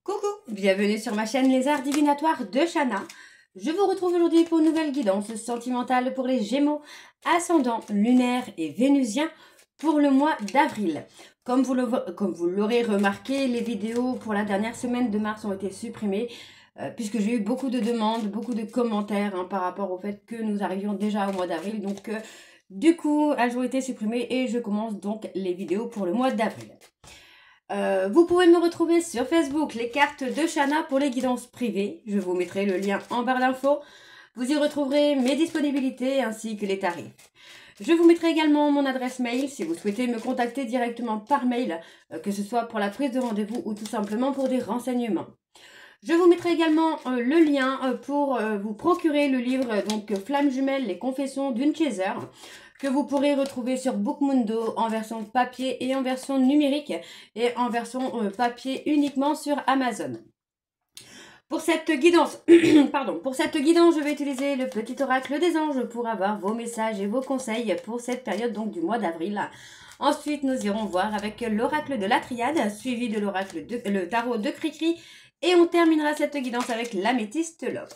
Coucou, bienvenue sur ma chaîne Les Arts Divinatoires de Shana. Je vous retrouve aujourd'hui pour une nouvelle guidance sentimentale pour les Gémeaux, ascendant lunaire et vénusien pour le mois d'avril. Comme vous l'aurez remarqué, les vidéos pour la dernière semaine de mars ont été supprimées puisque j'ai eu beaucoup de demandes, beaucoup de commentaires par rapport au fait que nous arrivions déjà au mois d'avril. Donc du coup, elles ont été supprimées et je commence donc les vidéos pour le mois d'avril. Vous pouvez me retrouver sur Facebook, les cartes de Shana pour les guidances privées. Je vous mettrai le lien en barre d'infos. Vous y retrouverez mes disponibilités ainsi que les tarifs. Je vous mettrai également mon adresse mail si vous souhaitez me contacter directement par mail, que ce soit pour la prise de rendez-vous ou tout simplement pour des renseignements. Je vous mettrai également le lien pour vous procurer le livre donc Flamme jumelle, les confessions d'une chaser, que vous pourrez retrouver sur Bookmundo en version papier et en version numérique et en version papier uniquement sur Amazon. Pour cette guidance, je vais utiliser le petit oracle des anges pour avoir vos messages et vos conseils pour cette période donc du mois d'avril. Ensuite, nous irons voir avec l'oracle de la triade, suivi de le tarot de Cricri, et on terminera cette guidance avec l'améthyste love.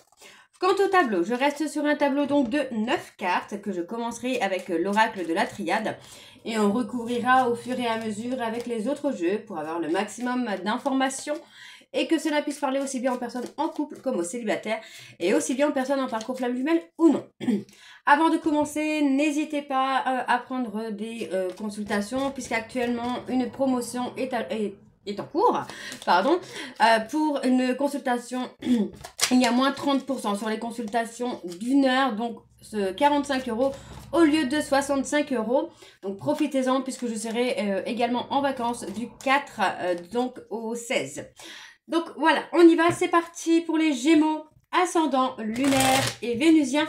Quant au tableau, je reste sur un tableau donc de 9 cartes que je commencerai avec l'oracle de la triade et on recouvrira au fur et à mesure avec les autres jeux pour avoir le maximum d'informations et que cela puisse parler aussi bien aux personnes en couple comme aux célibataires et aussi bien aux personnes en parcours flamme jumelle ou non. Avant de commencer, n'hésitez pas à prendre des consultations puisqu'actuellement une promotion est en cours, pour une consultation, il y a moins 30% sur les consultations d'une heure, donc 45 € au lieu de 65 €. Donc profitez-en puisque je serai également en vacances du 4 donc au 16. Donc voilà, on y va, c'est parti pour les Gémeaux, ascendant lunaire et vénusien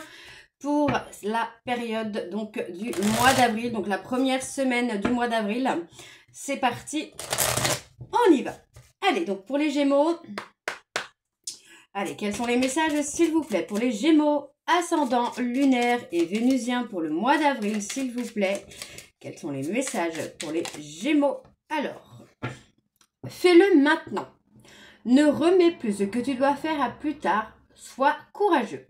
pour la période donc du mois d'avril, donc la première semaine du mois d'avril. C'est parti. On y va. Allez, donc pour les Gémeaux, allez, quels sont les messages s'il vous plaît pour les Gémeaux, ascendant lunaire et vénusien pour le mois d'avril s'il vous plaît. Quels sont les messages pour les Gémeaux? Alors, fais-le maintenant. Ne remets plus ce que tu dois faire à plus tard. Sois courageux.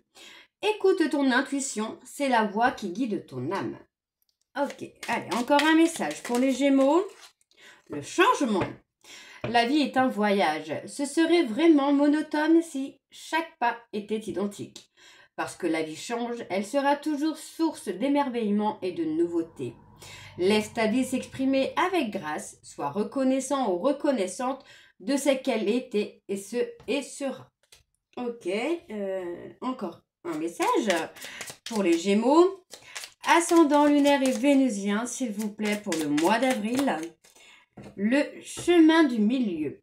Écoute ton intuition, c'est la voix qui guide ton âme. Ok, allez, encore un message pour les Gémeaux. Le changement. La vie est un voyage. Ce serait vraiment monotone si chaque pas était identique. Parce que la vie change, elle sera toujours source d'émerveillement et de nouveautés. Laisse ta vie s'exprimer avec grâce, sois reconnaissant ou reconnaissante de ce qu'elle était et sera. Ok, encore un message pour les Gémeaux. Ascendant lunaire et vénusien, s'il vous plaît, pour le mois d'avril. Le chemin du milieu.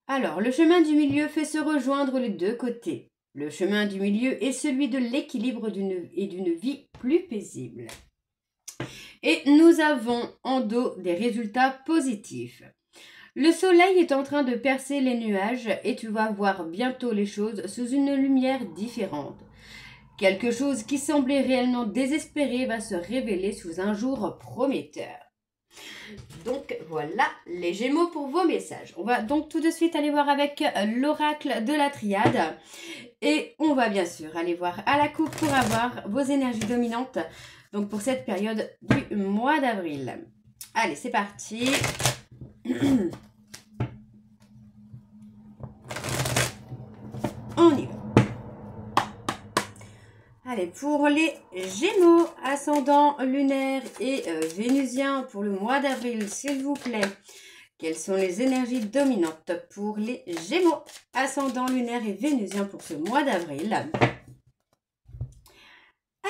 Alors, le chemin du milieu fait se rejoindre les deux côtés. Le chemin du milieu est celui de l'équilibre et d'une vie plus paisible. Et nous avons en dos des résultats positifs. Le soleil est en train de percer les nuages et tu vas voir bientôt les choses sous une lumière différente. Quelque chose qui semblait réellement désespéré va se révéler sous un jour prometteur. Donc voilà les Gémeaux pour vos messages. On va donc tout de suite aller voir avec l'oracle de la triade. Et on va bien sûr aller voir à la coupe pour avoir vos énergies dominantes. Donc pour cette période du mois d'avril. Allez, c'est parti. On y va. Allez, pour les Gémeaux, ascendant lunaire et vénusien pour le mois d'avril, s'il vous plaît. Quelles sont les énergies dominantes pour les Gémeaux, ascendant lunaire et vénusien pour ce mois d'avril?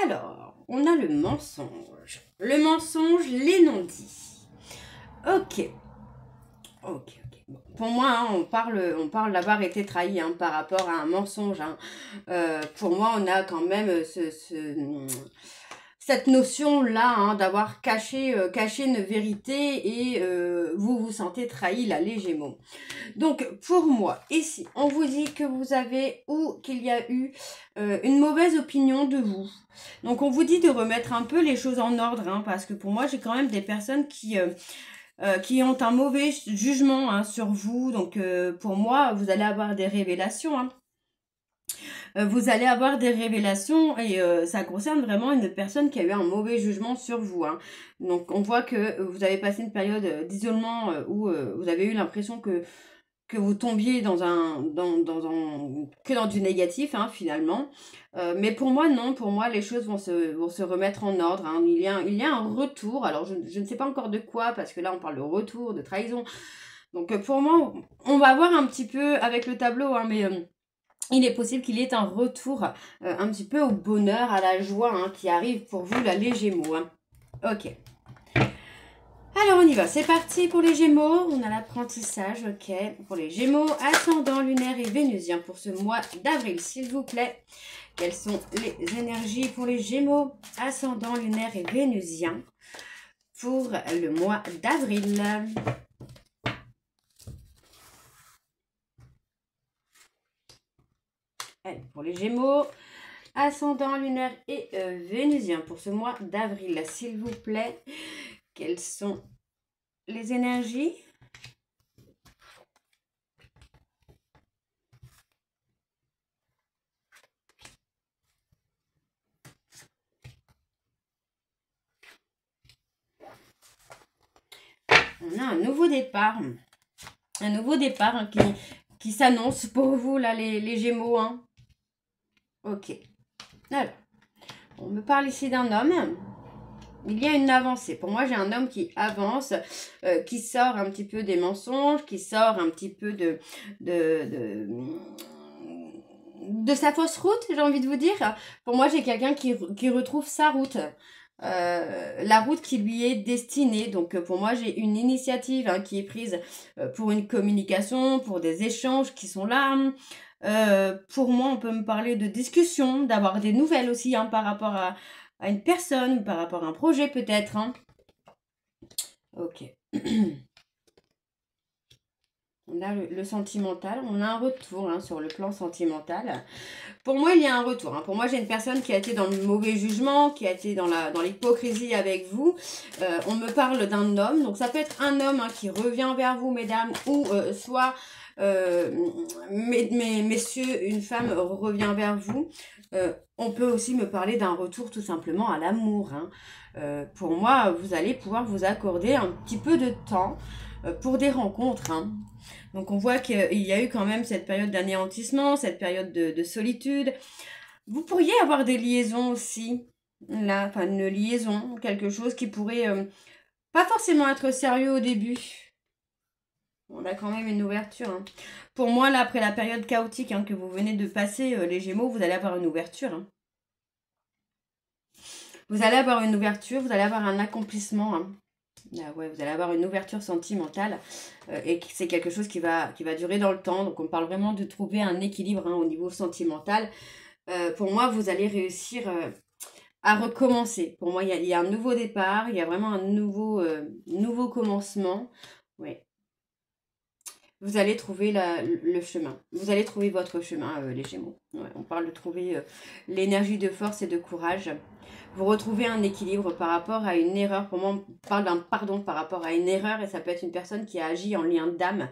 Alors, on a le mensonge. Le mensonge, les non-dits. Ok. Bon, pour moi, on parle d'avoir été trahi par rapport à un mensonge. Pour moi, on a quand même cette notion-là d'avoir caché une vérité et vous vous sentez trahi, là, les Gémeaux. Donc, pour moi, ici, on vous dit que vous avez ou qu'il y a eu une mauvaise opinion de vous. Donc, on vous dit de remettre un peu les choses en ordre, parce que pour moi, j'ai quand même des personnes qui qui ont un mauvais jugement hein, sur vous. Donc, pour moi, vous allez avoir des révélations. Hein. Vous allez avoir des révélations et ça concerne vraiment une personne qui a eu un mauvais jugement sur vous. Hein. Donc, on voit que vous avez passé une période d'isolement où vous avez eu l'impression que vous tombiez que dans du négatif, hein, finalement. Mais pour moi, non. Pour moi, les choses vont se remettre en ordre. Hein. Il y a un retour. Alors, je ne sais pas encore de quoi, parce que là, on parle de retour, de trahison. Donc, pour moi, on va voir un petit peu avec le tableau, hein, mais il est possible qu'il y ait un retour un petit peu au bonheur, à la joie hein, qui arrive pour vous, là, les Gémeaux. Hein. Ok. Alors on y va, c'est parti pour les Gémeaux, on a l'apprentissage, ok. Pour les Gémeaux, ascendant lunaire et vénusien pour ce mois d'avril, s'il vous plaît. Quelles sont les énergies pour les Gémeaux, ascendant lunaire et vénusien pour le mois d'avril? Pour les Gémeaux, ascendant lunaire et vénusien pour ce mois d'avril, s'il vous plaît. Quelles sont les énergies? On a un nouveau départ. Un nouveau départ hein, qui s'annonce pour vous, là, les Gémeaux. Hein. Ok. Alors, on me parle ici d'un homme. Il y a une avancée. Pour moi, j'ai un homme qui avance, qui sort un petit peu des mensonges, qui sort un petit peu de sa fausse route, j'ai envie de vous dire. Pour moi, j'ai quelqu'un qui retrouve sa route. La route qui lui est destinée. Donc, pour moi, j'ai une initiative hein, qui est prise pour une communication, pour des échanges qui sont là. Pour moi, on peut me parler de discussion, d'avoir des nouvelles aussi hein, par rapport à une personne, par rapport à un projet peut-être. Hein. Ok. On a le sentimental, on a un retour hein, sur le plan sentimental. Pour moi, il y a un retour. Hein. Pour moi, j'ai une personne qui a été dans le mauvais jugement, qui a été dans l'hypocrisie avec vous. On me parle d'un homme. Donc, ça peut être un homme hein, qui revient vers vous, mesdames, ou soit, messieurs, une femme revient vers vous. On peut aussi me parler d'un retour tout simplement à l'amour. Hein. Pour moi, vous allez pouvoir vous accorder un petit peu de temps pour des rencontres. Hein. Donc on voit qu'il y a eu quand même cette période d'anéantissement, cette période de solitude. Vous pourriez avoir des liaisons aussi, là, enfin une liaison, quelque chose qui pourrait pas forcément être sérieux au début. On a quand même une ouverture. Hein. Pour moi, là, après la période chaotique hein, que vous venez de passer, les Gémeaux, vous allez avoir une ouverture. Hein. Vous allez avoir une ouverture, vous allez avoir un accomplissement. Hein. Ah ouais, vous allez avoir une ouverture sentimentale et c'est quelque chose qui va durer dans le temps. Donc, on parle vraiment de trouver un équilibre hein, au niveau sentimental. Pour moi, vous allez réussir à recommencer. Pour moi, il y a un nouveau départ, il y a vraiment un nouveau commencement. Oui. Vous allez trouver le chemin. Vous allez trouver votre chemin, les Gémeaux. Ouais, on parle de trouver l'énergie de force et de courage. Vous retrouvez un équilibre par rapport à une erreur. Pour moi, on parle d'un pardon par rapport à une erreur et ça peut être une personne qui a agi en lien d'âme,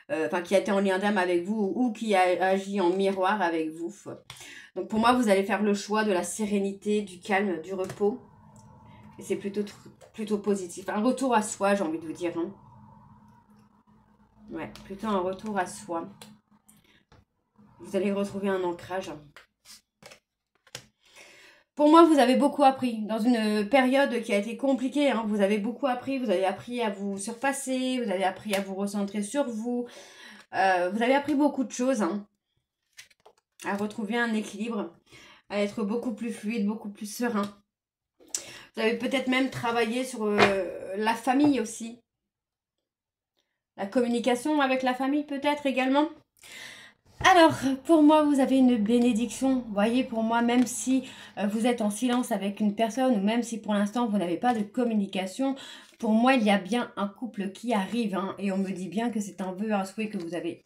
enfin qui a été en lien d'âme avec vous ou qui a agi en miroir avec vous. Donc pour moi, vous allez faire le choix de la sérénité, du calme, du repos. Et c'est plutôt positif. Un retour à soi, j'ai envie de vous dire. Hein. Ouais, plutôt un retour à soi. Vous allez retrouver un ancrage. Pour moi, vous avez beaucoup appris. Dans une période qui a été compliquée, hein, vous avez beaucoup appris. Vous avez appris à vous surpasser. Vous avez appris à vous recentrer sur vous. Vous avez appris beaucoup de choses. Hein, à retrouver un équilibre. À être beaucoup plus fluide, beaucoup plus serein. Vous avez peut-être même travaillé sur la famille aussi. La communication avec la famille peut-être également. Alors, pour moi, vous avez une bénédiction. Vous voyez, pour moi, même si vous êtes en silence avec une personne ou même si pour l'instant, vous n'avez pas de communication, pour moi, il y a bien un couple qui arrive. Hein, et on me dit bien que c'est un vœu, un souhait que vous avez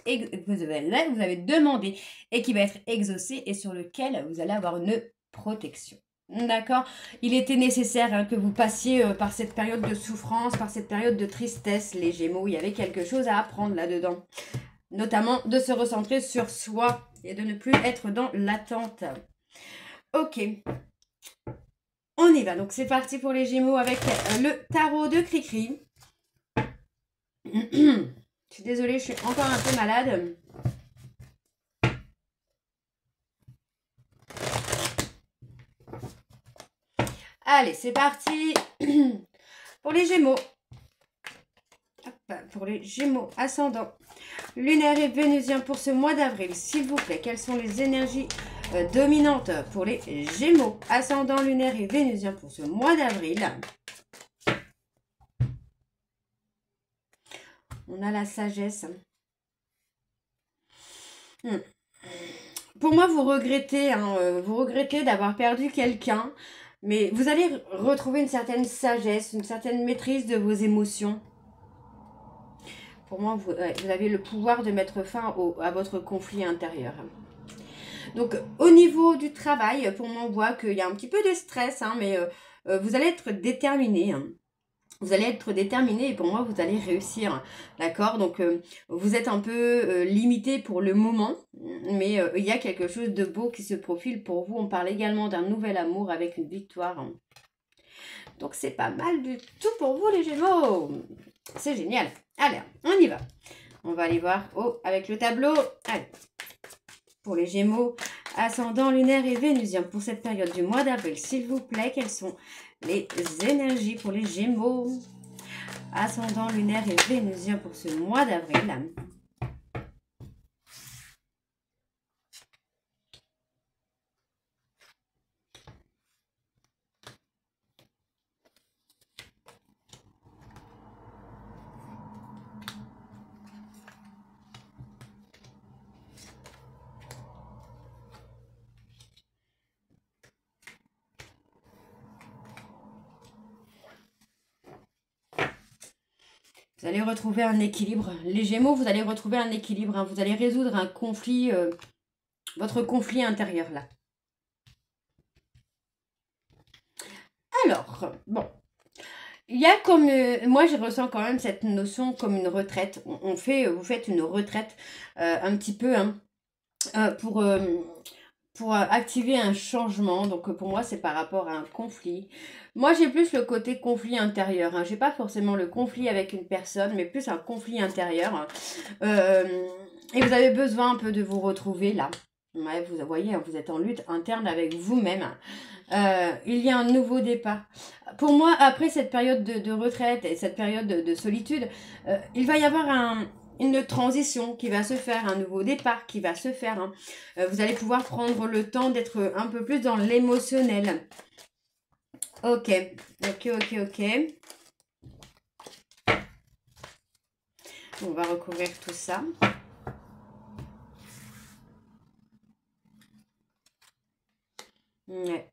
demandé et qui va être exaucé et sur lequel vous allez avoir une protection. D'accord? Il était nécessaire hein, que vous passiez par cette période de souffrance, par cette période de tristesse, les Gémeaux. Il y avait quelque chose à apprendre là-dedans. Notamment de se recentrer sur soi et de ne plus être dans l'attente. Ok, on y va. Donc c'est parti pour les Gémeaux avec le tarot de Cricri. Je suis désolée, je suis encore un peu malade. Allez, c'est parti pour les Gémeaux. Hop, pour les Gémeaux ascendant lunaire et vénusien pour ce mois d'avril, s'il vous plaît. Quelles sont les énergies dominantes pour les Gémeaux ascendant lunaire et vénusien pour ce mois d'avril? On a la sagesse. Pour moi, vous regrettez d'avoir perdu quelqu'un, mais vous allez retrouver une certaine sagesse, une certaine maîtrise de vos émotions. Pour moi, vous avez le pouvoir de mettre fin à votre conflit intérieur. Donc, au niveau du travail, pour moi, on voit qu'il y a un petit peu de stress, hein, mais vous allez être déterminé. Hein. Vous allez être déterminé et pour moi, vous allez réussir. D'accord? Donc, vous êtes un peu limité pour le moment, mais il y a quelque chose de beau qui se profile pour vous. On parle également d'un nouvel amour avec une victoire. Hein. Donc, c'est pas mal du tout pour vous, les Gémeaux. C'est génial. Allez, on y va. On va aller voir avec le tableau. Allez. Pour les Gémeaux, ascendant lunaire et vénusien pour cette période du mois d'avril, s'il vous plaît, quelles sont les énergies pour les Gémeaux? Ascendant lunaire et vénusien pour ce mois d'avril. Vous allez retrouver un équilibre. Les Gémeaux, vous allez retrouver un équilibre. Hein. Vous allez résoudre un conflit, votre conflit intérieur là. Alors, bon. Il y a comme... moi, je ressens quand même cette notion comme une retraite. Vous faites une retraite un petit peu hein, pour activer un changement. Donc, pour moi, c'est par rapport à un conflit. Moi, j'ai plus le côté conflit intérieur. Hein. J'ai pas forcément le conflit avec une personne, mais plus un conflit intérieur. Hein. Et vous avez besoin un peu de vous retrouver là. Ouais, vous voyez, vous êtes en lutte interne avec vous-même. Il y a un nouveau départ. Pour moi, après cette période de retraite et cette période de solitude, il va y avoir une transition qui va se faire, un nouveau départ qui va se faire. Hein. Vous allez pouvoir prendre le temps d'être un peu plus dans l'émotionnel. Ok. On va recouvrir tout ça. Ouais.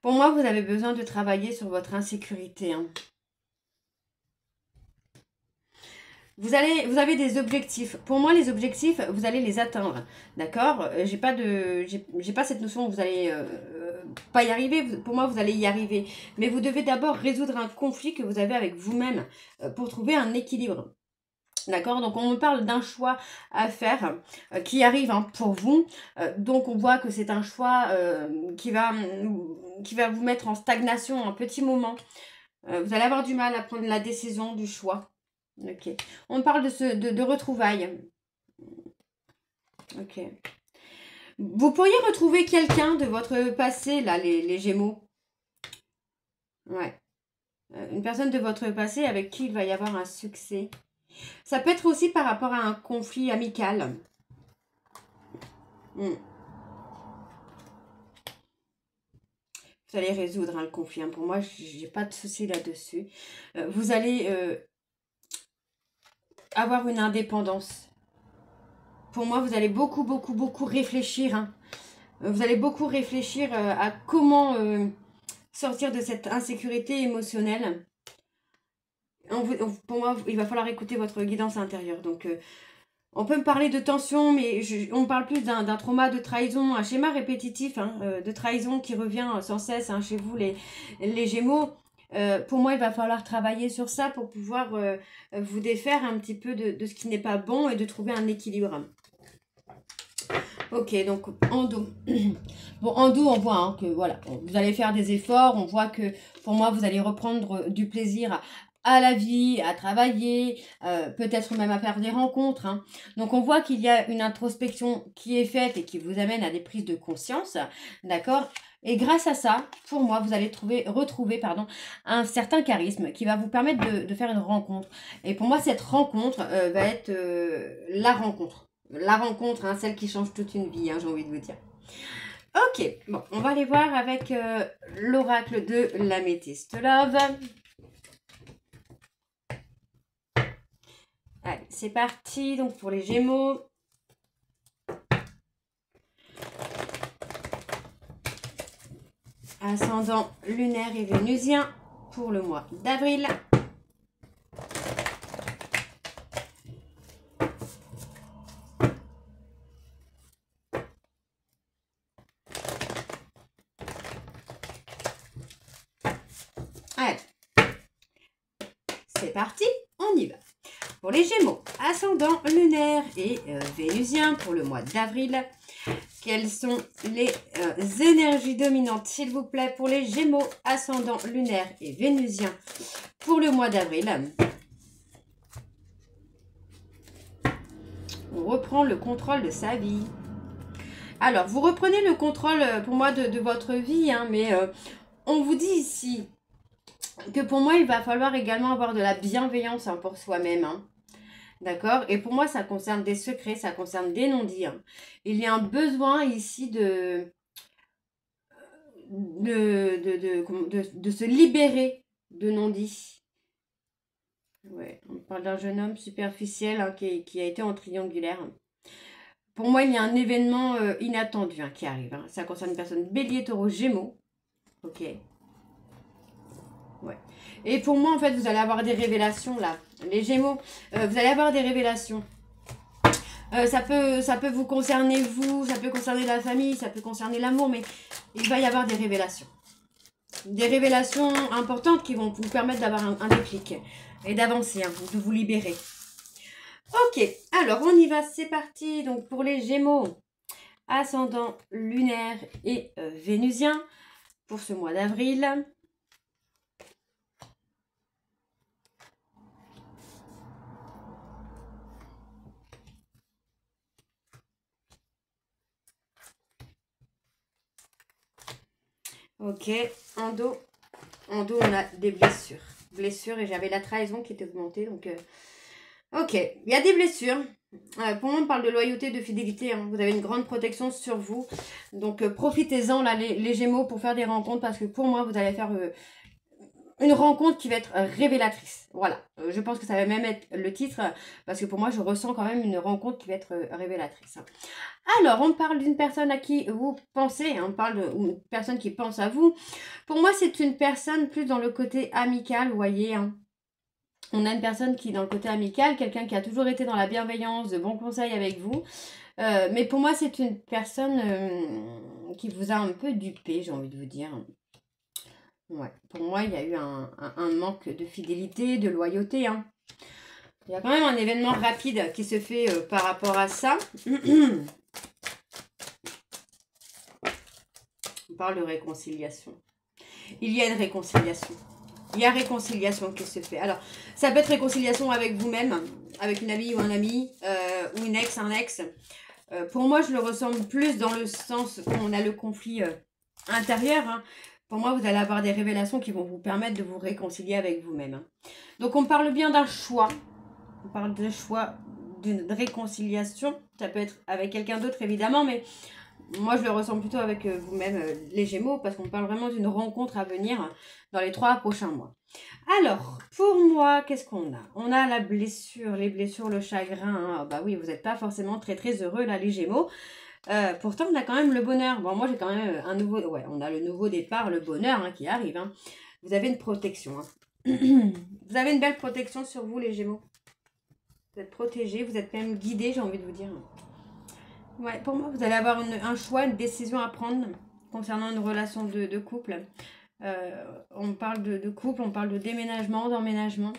Pour moi, vous avez besoin de travailler sur votre insécurité. Hein. Vous avez des objectifs. Pour moi, les objectifs, vous allez les atteindre. D'accord? J'ai pas cette notion que vous allez pas y arriver. Pour moi, vous allez y arriver. Mais vous devez d'abord résoudre un conflit que vous avez avec vous-même pour trouver un équilibre. D'accord? Donc, on me parle d'un choix à faire qui arrive hein, pour vous. Donc, on voit que c'est un choix qui va vous mettre en stagnation un petit moment. Vous allez avoir du mal à prendre la décision du choix. Ok. On parle de retrouvailles. Ok. Vous pourriez retrouver quelqu'un de votre passé, là, les Gémeaux. Ouais. Une personne de votre passé avec qui il va y avoir un succès. Ça peut être aussi par rapport à un conflit amical. Vous allez résoudre hein, le conflit. Hein. Pour moi, j'ai pas de souci là-dessus. Vous allez avoir une indépendance. Pour moi, vous allez beaucoup réfléchir. Hein. Vous allez beaucoup réfléchir à comment sortir de cette insécurité émotionnelle. Pour moi, il va falloir écouter votre guidance intérieure. Donc, On peut me parler de tension, mais on parle plus d'un trauma de trahison, un schéma répétitif hein, de trahison qui revient sans cesse hein, chez vous, les Gémeaux. Pour moi, il va falloir travailler sur ça pour pouvoir vous défaire un petit peu de ce qui n'est pas bon et de trouver un équilibre. Ok, donc en dos. Bon, en dos, on voit hein, que voilà, vous allez faire des efforts. On voit que pour moi, vous allez reprendre du plaisir à la vie, à travailler, peut-être même à faire des rencontres. Hein. Donc, on voit qu'il y a une introspection qui est faite et qui vous amène à des prises de conscience. D'accord? Et grâce à ça, pour moi, vous allez retrouver un certain charisme qui va vous permettre de faire une rencontre. Et pour moi, cette rencontre va être la rencontre. La rencontre, hein, celle qui change toute une vie, hein, j'ai envie de vous dire. Ok, bon, on va aller voir avec l'oracle de l'Améthyste Love. Allez, c'est parti, donc pour les Gémeaux. Ascendant lunaire et vénusien pour le mois d'avril. Allez, c'est parti, on y va. Pour les Gémeaux, ascendant lunaire et vénusien pour le mois d'avril, quelles sont les énergies dominantes, s'il vous plaît, pour les Gémeaux, ascendant lunaire et vénusien pour le mois d'avril? On reprend le contrôle de sa vie. Alors, vous reprenez le contrôle, pour moi, de votre vie, hein, mais on vous dit ici que pour moi, il va falloir également avoir de la bienveillance hein, pour soi-même. Hein. D'accord? Et pour moi, ça concerne des secrets, ça concerne des non-dits. Hein. Il y a un besoin ici de se libérer de non-dits. Ouais, on parle d'un jeune homme superficiel hein, qui a été en triangulaire. Pour moi, il y a un événement inattendu hein, qui arrive. Hein. Ça concerne une personne bélier, taureau, gémeaux. Ok. Ouais. Et pour moi, en fait, vous allez avoir des révélations là. Les Gémeaux, vous allez avoir des révélations. Ça peut vous concerner vous, ça peut concerner la famille, ça peut concerner l'amour, mais il va y avoir des révélations. Des révélations importantes qui vont vous permettre d'avoir un déclic et d'avancer, hein, de vous libérer. Ok, alors on y va, c'est parti. Donc pour les Gémeaux, ascendant lunaire et vénusien pour ce mois d'avril. Ok, en dos, on a des blessures. Blessures et j'avais la trahison qui était augmentée. Donc, ok, il y a des blessures. Pour moi, on parle de loyauté, de fidélité. Hein. Vous avez une grande protection sur vous. Donc, profitez-en, là, les Gémeaux, pour faire des rencontres. Parce que pour moi, vous allez faire une rencontre qui va être révélatrice. Voilà, je pense que ça va même être le titre. Parce que pour moi, je ressens quand même une rencontre qui va être révélatrice. Alors, on parle d'une personne à qui vous pensez, hein, on parle d'une personne qui pense à vous. Pour moi, c'est une personne plus dans le côté amical, vous voyez. Hein. On a une personne qui est dans le côté amical, quelqu'un qui a toujours été dans la bienveillance, de bons conseils avec vous. Mais pour moi, c'est une personne qui vous a un peu dupé, j'ai envie de vous dire. Ouais, pour moi, il y a eu un manque de fidélité, de loyauté. Hein. Il y a quand même un événement rapide qui se fait par rapport à ça. On parle de réconciliation. Il y a une réconciliation. Il y a réconciliation qui se fait. Alors, ça peut être réconciliation avec vous-même, avec une amie ou un ami, ou une ex, un ex. Pour moi, je le ressens plus dans le sens où on a le conflit intérieur. Hein. Pour moi, vous allez avoir des révélations qui vont vous permettre de vous réconcilier avec vous-même. Hein. Donc, on parle bien d'un choix. On parle de choix, d'une réconciliation. Ça peut être avec quelqu'un d'autre, évidemment, mais moi, je le ressens plutôt avec vous-même, les Gémeaux, parce qu'on parle vraiment d'une rencontre à venir dans les 3 prochains mois. Alors, pour moi, qu'est-ce qu'on a? On a la blessure, les blessures, le chagrin. Hein. Bah oui, vous n'êtes pas forcément très très heureux, là, les Gémeaux. Pourtant, on a quand même le bonheur. Bon, moi, j'ai quand même un nouveau... Ouais, on a le nouveau départ, le bonheur hein, qui arrive. Hein. Vous avez une protection. Hein. Vous avez une belle protection sur vous, les Gémeaux. Vous êtes protégé, vous êtes même guidé, j'ai envie de vous dire. Ouais, pour moi, vous allez avoir un choix, une décision à prendre concernant une relation de couple. On parle de couple, on parle de déménagement, d'emménagement.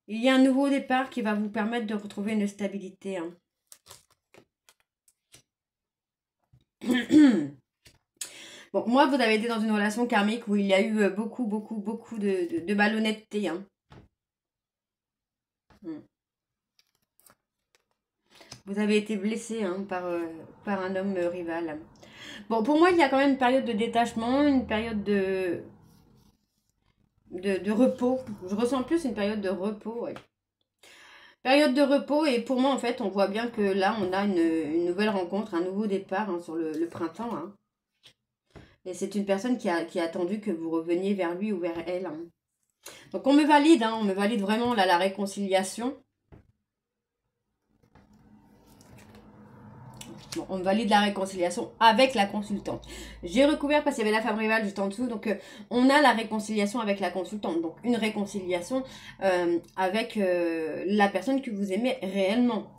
Il y a un nouveau départ qui va vous permettre de retrouver une stabilité. Hein. Bon, moi, vous avez été dans une relation karmique où il y a eu beaucoup de malhonnêteté. Hein. Vous avez été blessé hein, par un homme rival. Bon, pour moi, il y a quand même une période de détachement, une période de repos. Je ressens plus une période de repos, ouais. Période de repos, et pour moi, en fait, on voit bien que là, on a une nouvelle rencontre, un nouveau départ hein, sur le printemps. Hein. Et c'est une personne qui a attendu que vous reveniez vers lui ou vers elle. Hein. Donc, on me valide vraiment là, la réconciliation. Bon, on valide la réconciliation avec la consultante. J'ai recouvert parce qu'il y avait la femme rivale juste en dessous. Donc, on a la réconciliation avec la consultante. Donc, une réconciliation avec la personne que vous aimez réellement.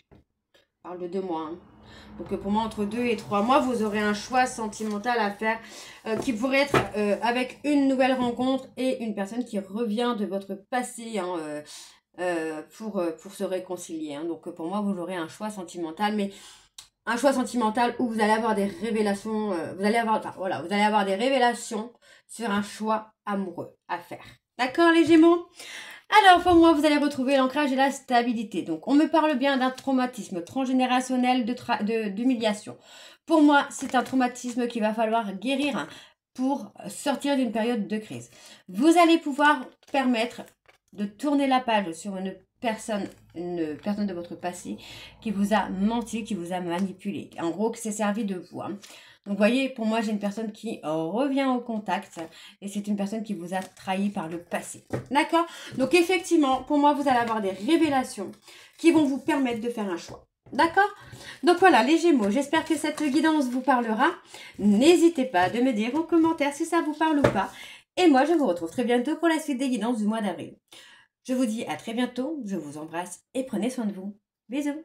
On parle de 2 mois. Hein. Donc, pour moi, entre 2 et 3 mois, vous aurez un choix sentimental à faire qui pourrait être avec une nouvelle rencontre et une personne qui revient de votre passé. Hein, pour se réconcilier. Hein. Donc pour moi, vous aurez un choix sentimental, mais un choix sentimental où vous allez avoir des révélations, vous allez avoir des révélations sur un choix amoureux à faire. D'accord les Gémeaux? Alors pour moi, vous allez retrouver l'ancrage et la stabilité. Donc on me parle bien d'un traumatisme transgénérationnel d'humiliation. Pour moi, c'est un traumatisme qu'il va falloir guérir pour sortir d'une période de crise. Vous allez pouvoir permettre de tourner la page sur une personne de votre passé qui vous a menti, qui vous a manipulé. En gros, qui s'est servi de vous. Hein. Donc, vous voyez, pour moi, j'ai une personne qui revient au contact et c'est une personne qui vous a trahi par le passé. D'accord? Donc, effectivement, pour moi, vous allez avoir des révélations qui vont vous permettre de faire un choix. D'accord? Donc voilà, les Gémeaux, j'espère que cette guidance vous parlera. N'hésitez pas de me dire en commentaire si ça vous parle ou pas. Et moi, je vous retrouve très bientôt pour la suite des guidances du mois d'avril. Je vous dis à très bientôt, je vous embrasse et prenez soin de vous. Bisous!